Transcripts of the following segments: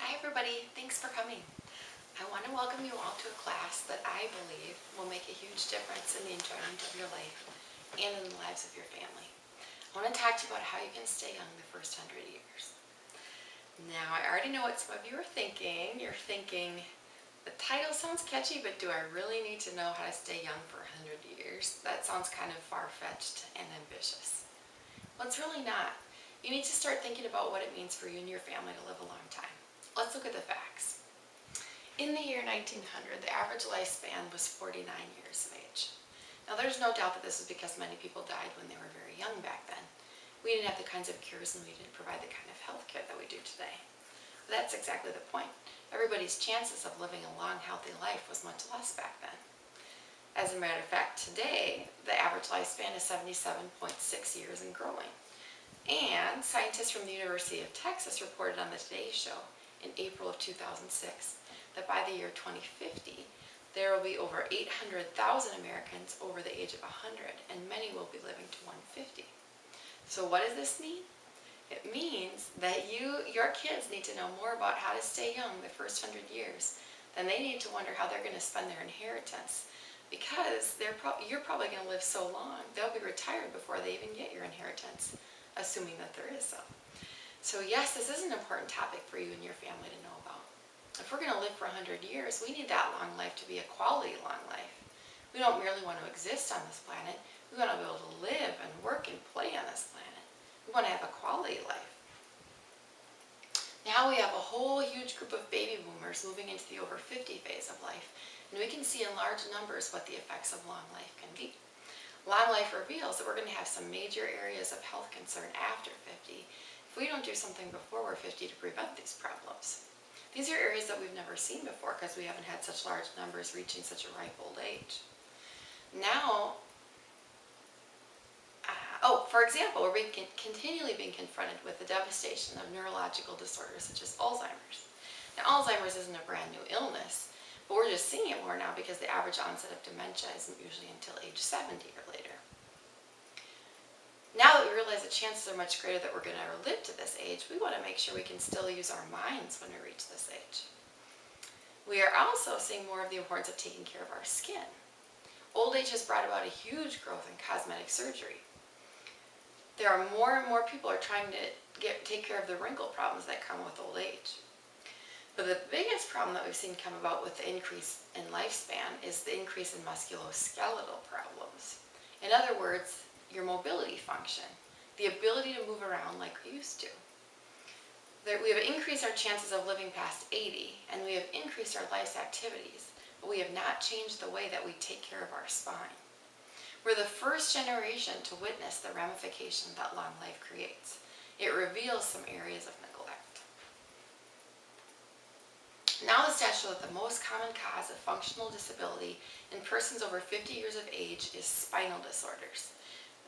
Hi everybody, thanks for coming. I want to welcome you all to a class that I believe will make a huge difference in the enjoyment of your life and in the lives of your family. I want to talk to you about how you can stay young the first 100 years. Now, I already know what some of you are thinking. You're thinking, the title sounds catchy, but do I really need to know how to stay young for 100 years? That sounds kind of far-fetched and ambitious. Well, it's really not. You need to start thinking about what it means for you and your family to live a long time. Let's look at the facts. In the year 1900, the average lifespan was 49 years of age. Now, there's no doubt that this was because many people died when they were very young back then. We didn't have the kinds of cures and we didn't provide the kind of health care that we do today. But that's exactly the point. Everybody's chances of living a long, healthy life was much less back then. As a matter of fact, today, the average lifespan is 77.6 years and growing. And scientists from the University of Texas reported on the Today Show in April of 2006 that by the year 2050, there will be over 800,000 Americans over the age of 100, and many will be living to 150. So what does this mean? It means that your kids need to know more about how to stay young the first 100 years than they need to wonder how they're going to spend their inheritance, because you're probably going to live so long, they'll be retired before they even get your inheritance, assuming that there is some. So yes, this is an important topic for you and your family to know about. If we're going to live for 100 years, we need that long life to be a quality long life. We don't merely want to exist on this planet. We want to be able to live and work and play on this planet. We want to have a quality life. Now we have a whole huge group of baby boomers moving into the over 50 phase of life, and we can see in large numbers what the effects of long life can be. Long life reveals that we're going to have some major areas of health concern after 50 if we don't do something before we're 50 to prevent these problems. These are areas that we've never seen before because we haven't had such large numbers reaching such a ripe old age. Now, for example, we're continually being confronted with the devastation of neurological disorders such as Alzheimer's. Now, Alzheimer's isn't a brand new illness, but we're just seeing it more now because the average onset of dementia isn't usually until age 70 or later. Now that we realize the chances are much greater that we're going to ever live to this age, we want to make sure we can still use our minds when we reach this age. We are also seeing more of the importance of taking care of our skin. Old age has brought about a huge growth in cosmetic surgery. There are more and more people are trying to take care of the wrinkle problems that come with old age. But the biggest problem that we've seen come about with the increase in lifespan is the increase in musculoskeletal problems. In other words, your mobility function, the ability to move around like we used to. We have increased our chances of living past 80, and we have increased our life's activities, but we have not changed the way that we take care of our spine. We're the first generation to witness the ramification that long life creates. It reveals some areas of neglect. Now the stats show that the most common cause of functional disability in persons over 50 years of age is spinal disorders.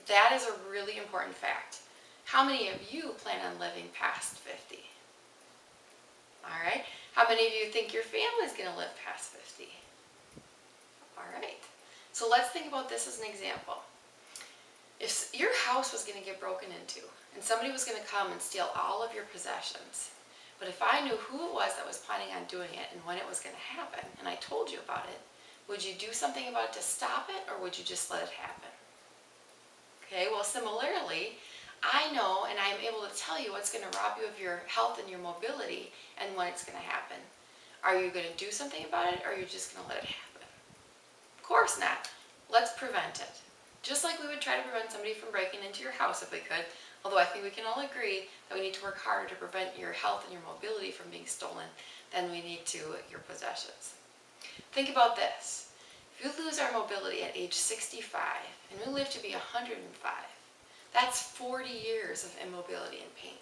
That is a really important fact. How many of you plan on living past 50? All right. How many of you think your family is going to live past 50? All right. So let's think about this as an example. If your house was going to get broken into and somebody was going to come and steal all of your possessions, but if I knew who it was that was planning on doing it and when it was going to happen, and I told you about it, would you do something about it to stop it, or would you just let it happen? Okay, well, similarly, I know and I'm able to tell you what's going to rob you of your health and your mobility and when it's going to happen. Are you going to do something about it, or are you just going to let it happen? Of course not. Let's prevent it. Just like we would try to prevent somebody from breaking into your house if we could, although I think we can all agree that we need to work harder to prevent your health and your mobility from being stolen than we need to your possessions. Think about this. If we lose our mobility at age 65 and we live to be 105, that's 40 years of immobility and pain.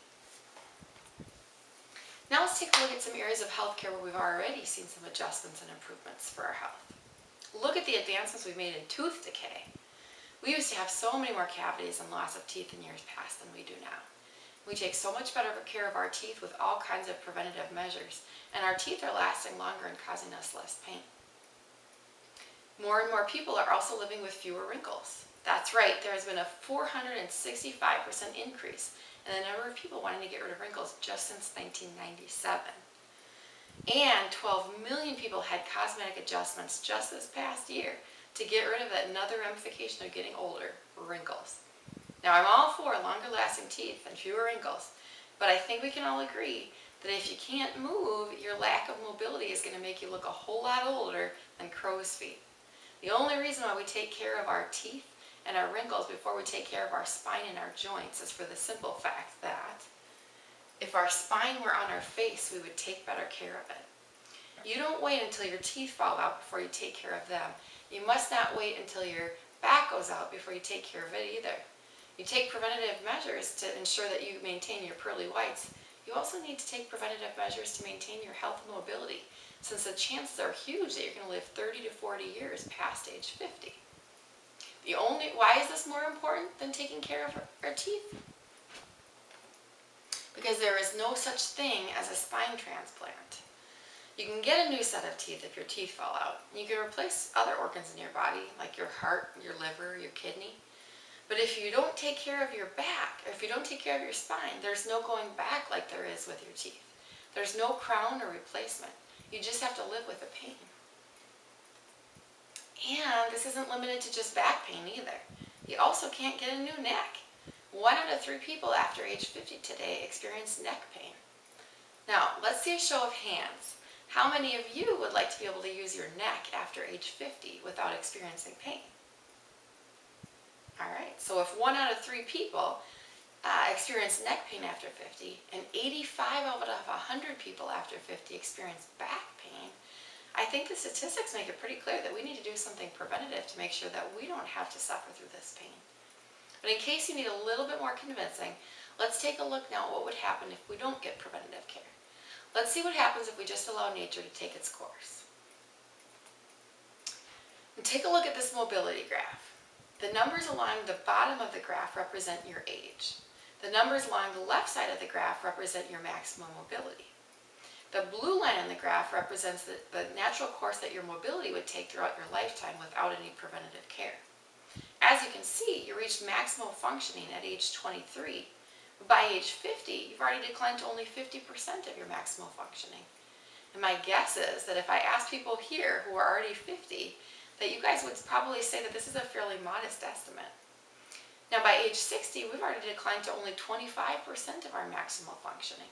Now let's take a look at some areas of healthcare where we've already seen some adjustments and improvements for our health. Look at the advancements we've made in tooth decay. We used to have so many more cavities and loss of teeth in years past than we do now. We take so much better care of our teeth with all kinds of preventative measures, and our teeth are lasting longer and causing us less pain. More and more people are also living with fewer wrinkles. That's right, there has been a 465% increase in the number of people wanting to get rid of wrinkles just since 1997. And 12 million people had cosmetic adjustments just this past year to get rid of another ramification of getting older, wrinkles. Now, I'm all for longer lasting teeth and fewer wrinkles, but I think we can all agree that if you can't move, your lack of mobility is going to make you look a whole lot older than crow's feet. The only reason why we take care of our teeth and our wrinkles before we take care of our spine and our joints is for the simple fact that if our spine were on our face, we would take better care of it. You don't wait until your teeth fall out before you take care of them. You must not wait until your back goes out before you take care of it either. You take preventative measures to ensure that you maintain your pearly whites. You also need to take preventative measures to maintain your health and mobility, since the chances are huge that you're going to live 30 to 40 years past age 50. Why is this more important than taking care of our teeth? Because there is no such thing as a spine transplant. You can get a new set of teeth if your teeth fall out. You can replace other organs in your body, like your heart, your liver, your kidney. But if you don't take care of your back, or if you don't take care of your spine, there's no going back like there is with your teeth. There's no crown or replacement. You just have to live with the pain. And this isn't limited to just back pain either. You also can't get a new neck. 1 out of 3 people after age 50 today experience neck pain. Now, let's see a show of hands. How many of you would like to be able to use your neck after age 50 without experiencing pain? All right, so if 1 out of 3 people experience neck pain after 50 and 85 out of 100 people after 50 experience back pain, I think the statistics make it pretty clear that we need to do something preventative to make sure that we don't have to suffer through this pain. But in case you need a little bit more convincing, let's take a look now at what would happen if we don't get preventative care. Let's see what happens if we just allow nature to take its course. And take a look at this mobility graph. The numbers along the bottom of the graph represent your age. The numbers along the left side of the graph represent your maximum mobility. The blue line on the graph represents the natural course that your mobility would take throughout your lifetime without any preventative care. As you can see, you reach maximal functioning at age 23. By age 50, you've already declined to only 50% of your maximal functioning. And my guess is that if I asked people here who are already 50, that you guys would probably say that this is a fairly modest estimate. Now by age 60, we've already declined to only 25% of our maximal functioning.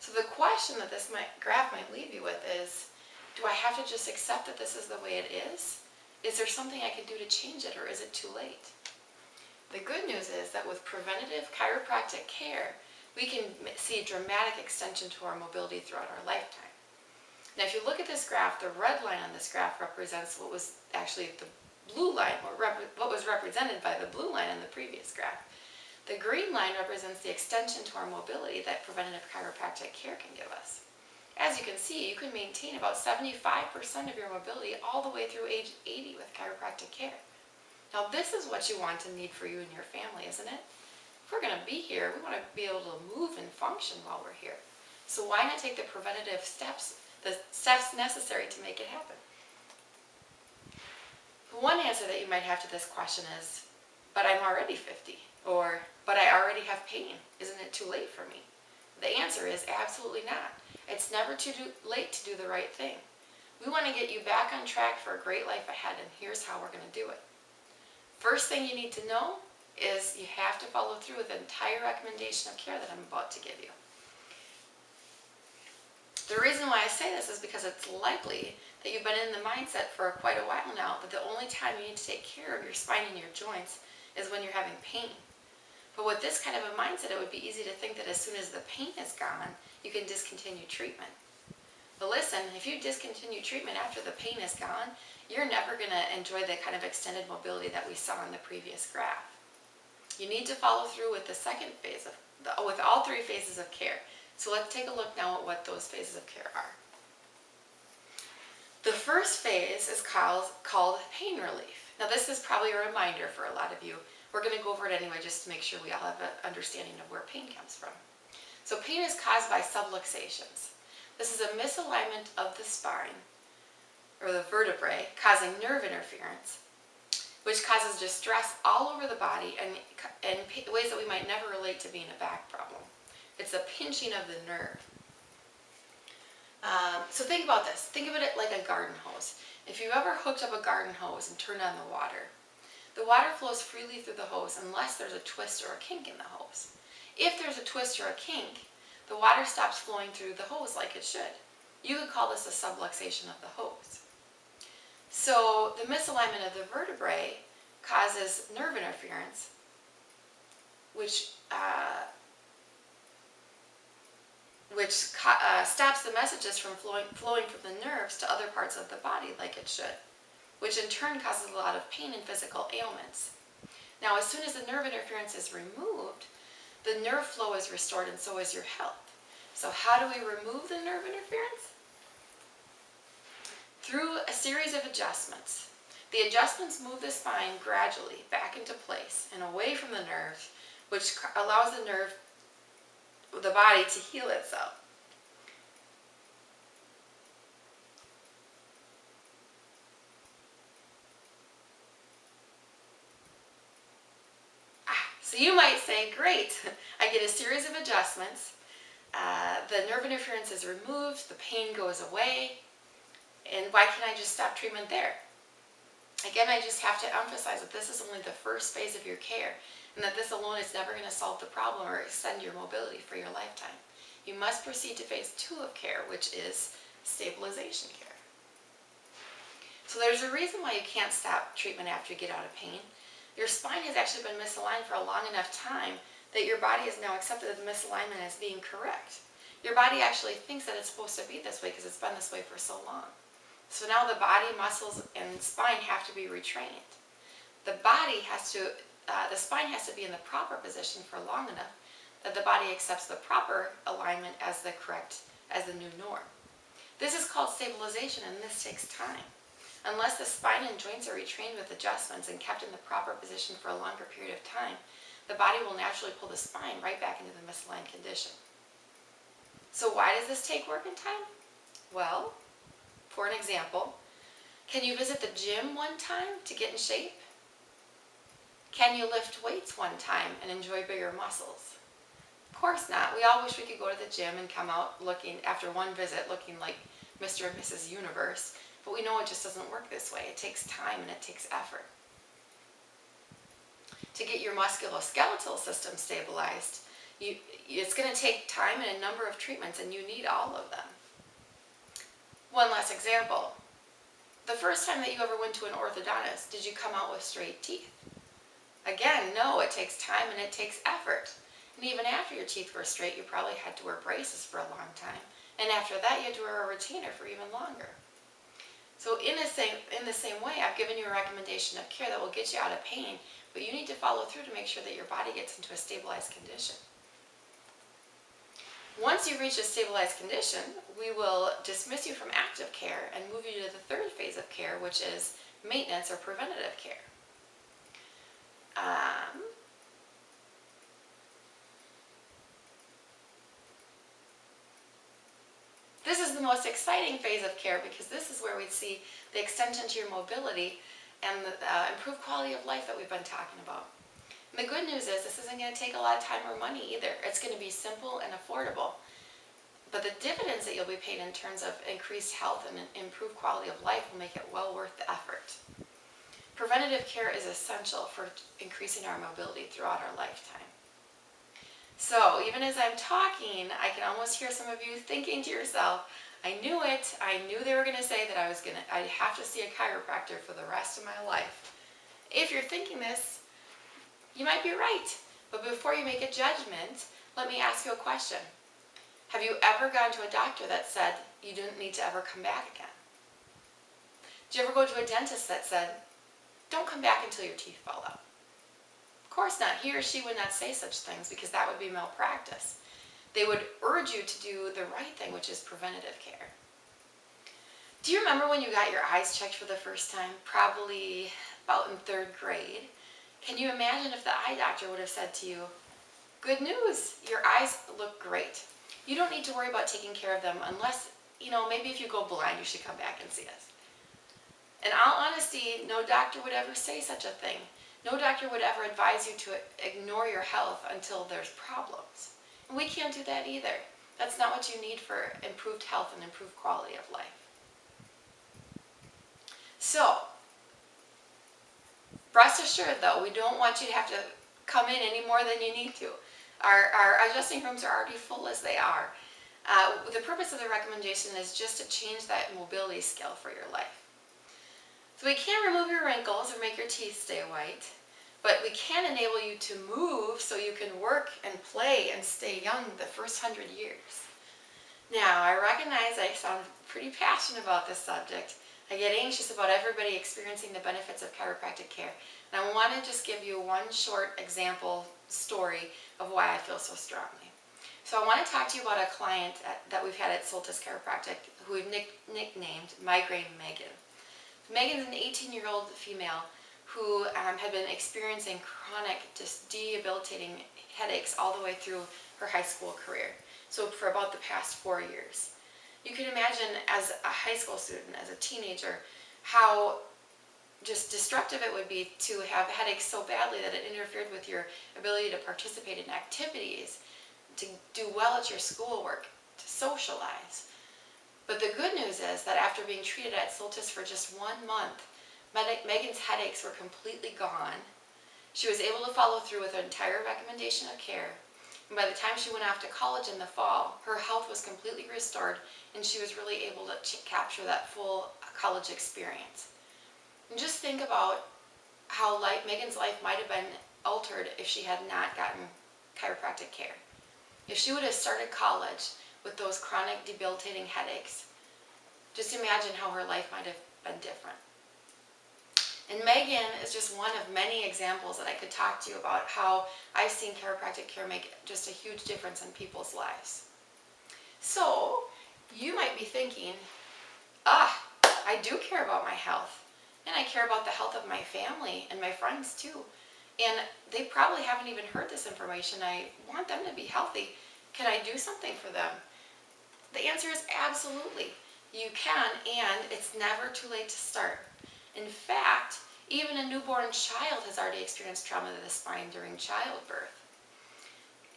So the question that this graph might leave you with is, do I have to just accept that this is the way it is? Is there something I can do to change it, or is it too late? The good news is that with preventative chiropractic care, we can see dramatic extension to our mobility throughout our lifetime. Now if you look at this graph, the red line on this graph represents what was actually the blue line, or what was represented by the blue line in the previous graph. The green line represents the extension to our mobility that preventative chiropractic care can give us. As you can see, you can maintain about 75% of your mobility all the way through age 80 with chiropractic care. Now this is what you want and need for you and your family, isn't it? If we're going to be here, we want to be able to move and function while we're here. So why not take the preventative steps, the steps necessary to make it happen? One answer that you might have to this question is, but I'm already 50, or, but I already have pain. Isn't it too late for me? The answer is absolutely not. It's never too late to do the right thing. We want to get you back on track for a great life ahead, and here's how we're going to do it. First thing you need to know is you have to follow through with the entire recommendation of care that I'm about to give you. The reason why I say this is because it's likely that you've been in the mindset for quite a while now that the only time you need to take care of your spine and your joints is when you're having pain. But with this kind of a mindset, it would be easy to think that as soon as the pain is gone, you can discontinue treatment. But listen, if you discontinue treatment after the pain is gone, you're never going to enjoy the kind of extended mobility that we saw in the previous graph. You need to follow through with the second phase with all 3 phases of care. So let's take a look now at what those phases of care are. The first phase is called pain relief. Now this is probably a reminder for a lot of you. We're going to go over it anyway just to make sure we all have an understanding of where pain comes from. So pain is caused by subluxations. This is a misalignment of the spine, or the vertebrae, causing nerve interference, which causes distress all over the body and in ways that we might never relate to being a back problem. It's a pinching of the nerve. So think about this. Think of it like a garden hose. If you ever hooked up a garden hose and turned on the water flows freely through the hose unless there's a twist or a kink in the hose. If there's a twist or a kink, the water stops flowing through the hose like it should. You could call this a subluxation of the hose. So the misalignment of the vertebrae causes nerve interference, which stops the messages from flowing from the nerves to other parts of the body like it should, which in turn causes a lot of pain and physical ailments. Now, as soon as the nerve interference is removed, the nerve flow is restored and so is your health. So how do we remove the nerve interference? Through a series of adjustments. The adjustments move the spine gradually back into place and away from the nerves, which allows the body to heal itself. So you might say, great, I get a series of adjustments, the nerve interference is removed, the pain goes away, and why can't I just stop treatment there? Again, I just have to emphasize that this is only the first phase of your care, and that this alone is never going to solve the problem or extend your mobility for your lifetime. You must proceed to phase 2 of care, which is stabilization care. So there's a reason why you can't stop treatment after you get out of pain. Your spine has actually been misaligned for a long enough time that your body has now accepted the misalignment as being correct. Your body actually thinks that it's supposed to be this way because it's been this way for so long. So now the body, muscles, and spine have to be retrained. The spine has to be in the proper position for long enough that the body accepts the proper alignment as the new norm. This is called stabilization, and this takes time. Unless the spine and joints are retrained with adjustments and kept in the proper position for a longer period of time, the body will naturally pull the spine right back into the misaligned condition. So why does this take work and time? Well, for an example, can you visit the gym one time to get in shape? Can you lift weights one time and enjoy bigger muscles? Of course not. We all wish we could go to the gym and come out after one visit looking like Mr. and Mrs. Universe, but we know it just doesn't work this way. It takes time and it takes effort. To get your musculoskeletal system stabilized, it's going to take time and a number of treatments, and you need all of them. One last example. The first time that you ever went to an orthodontist, did you come out with straight teeth? Again, no, it takes time and it takes effort. And even after your teeth were straight, you probably had to wear braces for a long time. And after that, you had to wear a retainer for even longer. So in the same way, I've given you a recommendation of care that will get you out of pain, but you need to follow through to make sure that your body gets into a stabilized condition. Once you reach a stabilized condition, we will dismiss you from active care and move you to the third phase of care, which is maintenance or preventative care. This is the most exciting phase of care because this is where we see the extension to your mobility and the improved quality of life that we've been talking about. And the good news is this isn't going to take a lot of time or money either. It's going to be simple and affordable. But the dividends that you'll be paid in terms of increased health and improved quality of life will make it well worth the effort. Preventative care is essential for increasing our mobility throughout our lifetime. So even as I'm talking, I can almost hear some of you thinking to yourself, I knew it. I knew they were going to say that I'd have to see a chiropractor for the rest of my life. If you're thinking this, you might be right. But before you make a judgment, let me ask you a question. Have you ever gone to a doctor that said you didn't need to ever come back again? Did you ever go to a dentist that said, don't come back until your teeth fall out? Of course not. He or she would not say such things because that would be malpractice. They would urge you to do the right thing, which is preventative care. Do you remember when you got your eyes checked for the first time? Probably about in 3rd grade. Can you imagine if the eye doctor would have said to you, good news, your eyes look great. You don't need to worry about taking care of them unless, maybe if you go blind, you should come back and see us. In all honesty, no doctor would ever say such a thing. No doctor would ever advise you to ignore your health until there's problems. And we can't do that either. That's not what you need for improved health and improved quality of life. So, rest assured though, we don't want you to have to come in any more than you need to. Our adjusting rooms are already full as they are. The purpose of the recommendation is just to change that mobility skill for your life. So we can't remove your wrinkles or make your teeth stay white, but we can enable you to move so you can work and play and stay young the first 100 years. Now, I recognize I sound pretty passionate about this subject. I get anxious about everybody experiencing the benefits of chiropractic care. And I want to just give you one short example story of why I feel so strongly. So I want to talk to you about a client that we've had at Soltis Chiropractic who we've nicknamed Migraine Megan. Megan's an 18-year-old female who had been experiencing chronic, just debilitating headaches all the way through her high school career. So for about the past 4 years. You can imagine as a high school student, as a teenager, how just destructive it would be to have headaches so badly that it interfered with your ability to participate in activities, to do well at your schoolwork, to socialize. But the good news is that after being treated at Soltis for just 1 month, Megan's headaches were completely gone. She was able to follow through with her entire recommendation of care. And by the time she went off to college in the fall, her health was completely restored and she was really able to capture that full college experience. And just think about how Megan's life might have been altered if she had not gotten chiropractic care. If she would have started college with those chronic debilitating headaches, just imagine how her life might have been different. And Megan is just one of many examples that I could talk to you about how I've seen chiropractic care make just a huge difference in people's lives. So, you might be thinking, I do care about my health, and I care about the health of my family and my friends too. And they probably haven't even heard this information. I want them to be healthy. Can I do something for them? The answer is absolutely. You can, and it's never too late to start. In fact, even a newborn child has already experienced trauma to the spine during childbirth.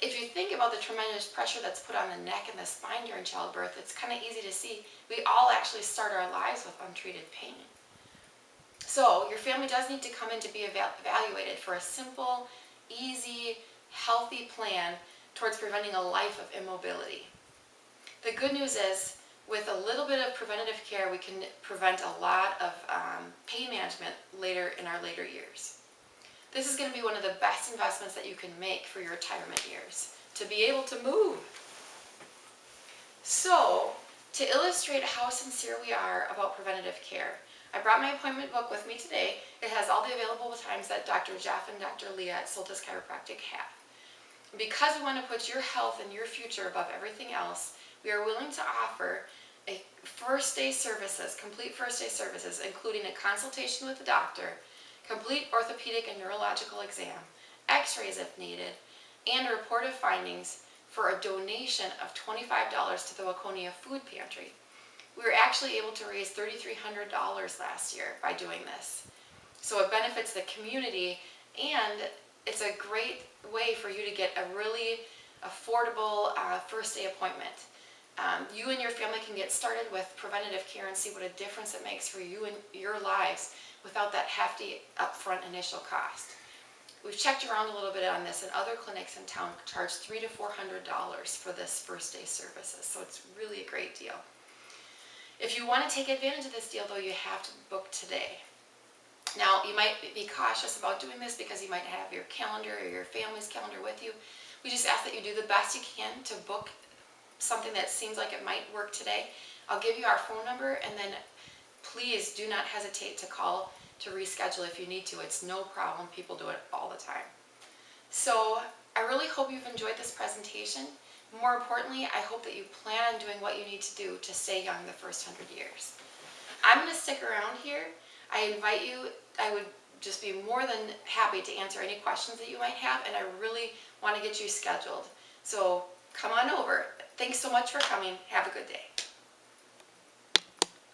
If you think about the tremendous pressure that's put on the neck and the spine during childbirth, it's kind of easy to see we all actually start our lives with untreated pain. So your family does need to come in to be evaluated for a simple, easy, healthy plan towards preventing a life of immobility. The good news is, with a little bit of preventative care, we can prevent a lot of pain management in our later years. This is going to be one of the best investments that you can make for your retirement years, to be able to move. So, to illustrate how sincere we are about preventative care, I brought my appointment book with me today. It has all the available times that Dr. Jeff and Dr. Leah at Soltis Chiropractic have. Because we want to put your health and your future above everything else, we are willing to offer complete first day services, including a consultation with the doctor, complete orthopedic and neurological exam, x-rays if needed, and a report of findings for a donation of $25 to the Waconia Food Pantry. We were actually able to raise $3,300 last year by doing this. So it benefits the community, and it's a great way for you to get a really affordable first day appointment. You and your family can get started with preventative care and see what a difference it makes for you and your lives without that hefty upfront initial cost. We've checked around a little bit on this, and other clinics in town charge $300 to $400 for this first day services, so it's really a great deal. If you want to take advantage of this deal, though, you have to book today. Now, you might be cautious about doing this because you might have your calendar or your family's calendar with you. We just ask that you do the best you can to book something that seems like it might work today. I'll give you our phone number, and then please do not hesitate to call to reschedule if you need to. It's no problem. People do it all the time. So I really hope you've enjoyed this presentation. More importantly, I hope that you plan on doing what you need to do to stay young the first 100 years. I'm going to stick around here. I invite you. I would just be more than happy to answer any questions that you might have, and I really want to get you scheduled. So come on over. Thanks so much for coming. Have a good day.